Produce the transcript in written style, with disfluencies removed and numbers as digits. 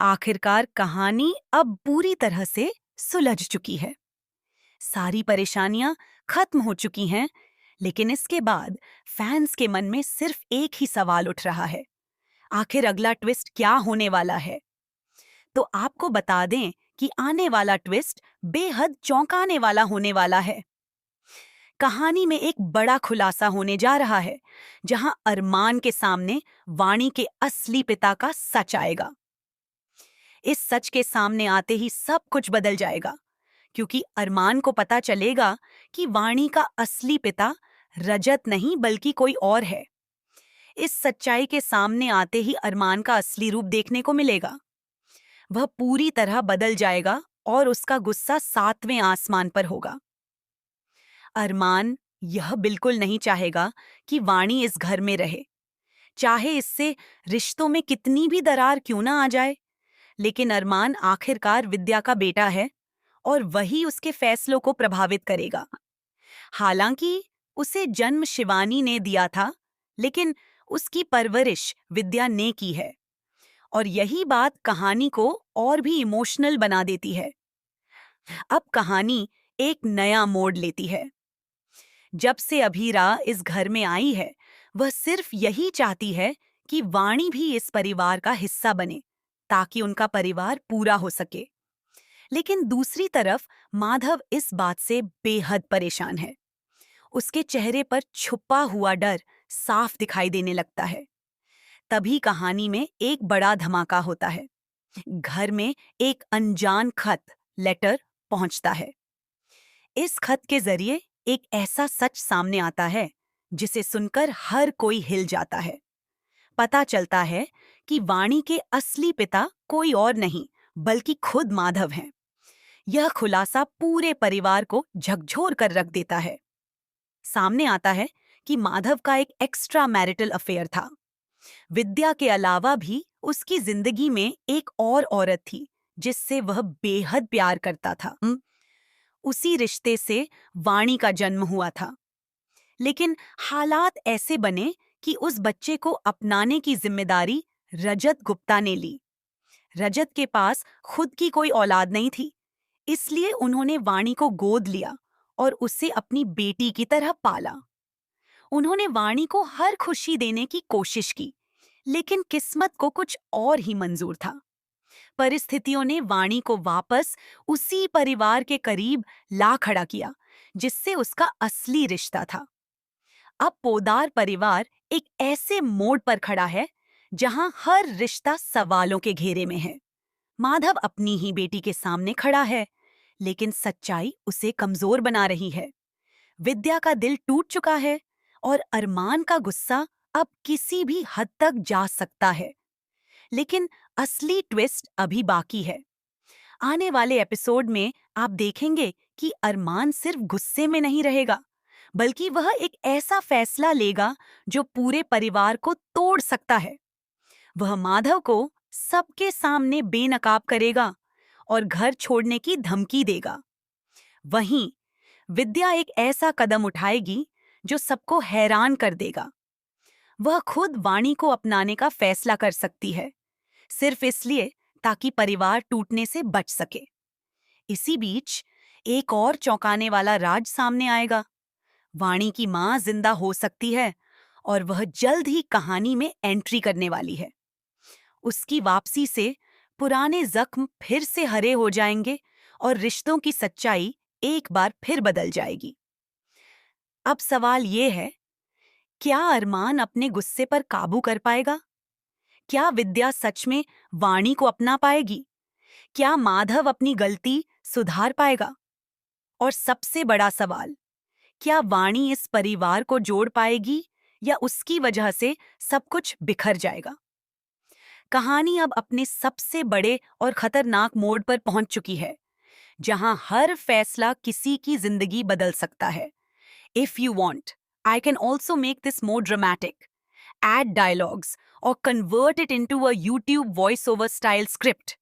आखिरकार कहानी अब पूरी तरह से सुलझ चुकी है। सारी परेशानियां खत्म हो चुकी हैं, लेकिन इसके बाद फैंस के मन में सिर्फ एक ही सवाल उठ रहा है। आखिर अगला ट्विस्ट क्या होने वाला है? तो आपको बता दें कि आने वाला ट्विस्ट बेहद चौंकाने वाला होने वाला है। कहानी में एक बड़ा खुलासा होने जा रहा है, जहां अरमान के सामने वाणी के असली पिता का सच आएगा। इस सच के सामने आते ही सब कुछ बदल जाएगा, क्योंकि अरमान को पता चलेगा कि वाणी का असली पिता रजत नहीं बल्कि कोई और है। इस सच्चाई के सामने आते ही अरमान का असली रूप देखने को मिलेगा। वह पूरी तरह बदल जाएगा और उसका गुस्सा 7वें आसमान पर होगा। अरमान यह बिल्कुल नहीं चाहेगा कि वाणी इस घर में रहे, चाहे इससे रिश्तों में कितनी भी दरार क्यों ना आ जाए। लेकिन अरमान आखिरकार विद्या का बेटा है और वही उसके फैसलों को प्रभावित करेगा। हालांकि उसे जन्म शिवानी ने दिया था, लेकिन उसकी परवरिश विद्या ने की है, और यही बात कहानी को और भी इमोशनल बना देती है। अब कहानी एक नया मोड़ लेती है। जब से अभीरा इस घर में आई है, वह सिर्फ यही चाहती है कि वाणी भी इस परिवार का हिस्सा बने, ताकि उनका परिवार पूरा हो सके। लेकिन दूसरी तरफ माधव इस बात से बेहद परेशान है। उसके चेहरे पर छुपा हुआ डर साफ दिखाई देने लगता है। तभी कहानी में एक बड़ा धमाका होता है। घर में एक अनजान खत लेटर पहुंचता है। इस खत के जरिए एक ऐसा सच सामने आता है जिसे सुनकर हर कोई हिल जाता है। पता चलता है कि वाणी के असली पिता कोई और नहीं बल्कि खुद माधव हैं। यह खुलासा पूरे परिवार को झकझोर कर रख देता है। सामने आता है कि माधव का एक एक्स्ट्रा मैरिटल अफेयर था। विद्या के अलावा भी उसकी जिंदगी में एक और औरत थी जिससे वह बेहद प्यार करता था। उसी रिश्ते से वाणी का जन्म हुआ था। लेकिन हालात ऐसे बने कि उस बच्चे को अपनाने की जिम्मेदारी रजत गुप्ता ने ली। रजत के पास खुद की कोई औलाद नहीं थी, इसलिए उन्होंने वाणी को गोद लिया और उसे अपनी बेटी की तरह पाला। उन्होंने वाणी को हर खुशी देने की कोशिश की, लेकिन किस्मत को कुछ और ही मंजूर था। परिस्थितियों ने वाणी को वापस उसी परिवार के करीब ला खड़ा किया जिससे उसका असली रिश्ता था। अब पोदार परिवार एक ऐसे मोड़ पर खड़ा है जहां हर रिश्ता सवालों के घेरे में है। माधव अपनी ही बेटी के सामने खड़ा है, लेकिन सच्चाई उसे कमजोर बना रही है। विद्या का दिल टूट चुका है और अरमान का गुस्सा अब किसी भी हद तक जा सकता है। लेकिन असली ट्विस्ट अभी बाकी है। आने वाले एपिसोड में आप देखेंगे कि अरमान सिर्फ गुस्से में नहीं रहेगा, बल्कि वह एक ऐसा फैसला लेगा जो पूरे परिवार को तोड़ सकता है। वह माधव को सबके सामने बेनकाब करेगा और घर छोड़ने की धमकी देगा। वहीं विद्या एक ऐसा कदम उठाएगी जो सबको हैरान कर देगा। वह खुद वाणी को अपनाने का फैसला कर सकती है, सिर्फ इसलिए ताकि परिवार टूटने से बच सके। इसी बीच एक और चौंकाने वाला राज सामने आएगा। वाणी की मां जिंदा हो सकती है और वह जल्द ही कहानी में एंट्री करने वाली है। उसकी वापसी से पुराने जख्म फिर से हरे हो जाएंगे और रिश्तों की सच्चाई एक बार फिर बदल जाएगी। अब सवाल ये है, क्या अरमान अपने गुस्से पर काबू कर पाएगा? क्या विद्या सच में वाणी को अपना पाएगी? क्या माधव अपनी गलती सुधार पाएगा? और सबसे बड़ा सवाल, क्या वाणी इस परिवार को जोड़ पाएगी या उसकी वजह से सब कुछ बिखर जाएगा? कहानी अब अपने सबसे बड़े और खतरनाक मोड़ पर पहुंच चुकी है, जहां हर फैसला किसी की जिंदगी बदल सकता है। If you want, I can also make this more dramatic, add dialogues, or convert it into a YouTube voiceover style script.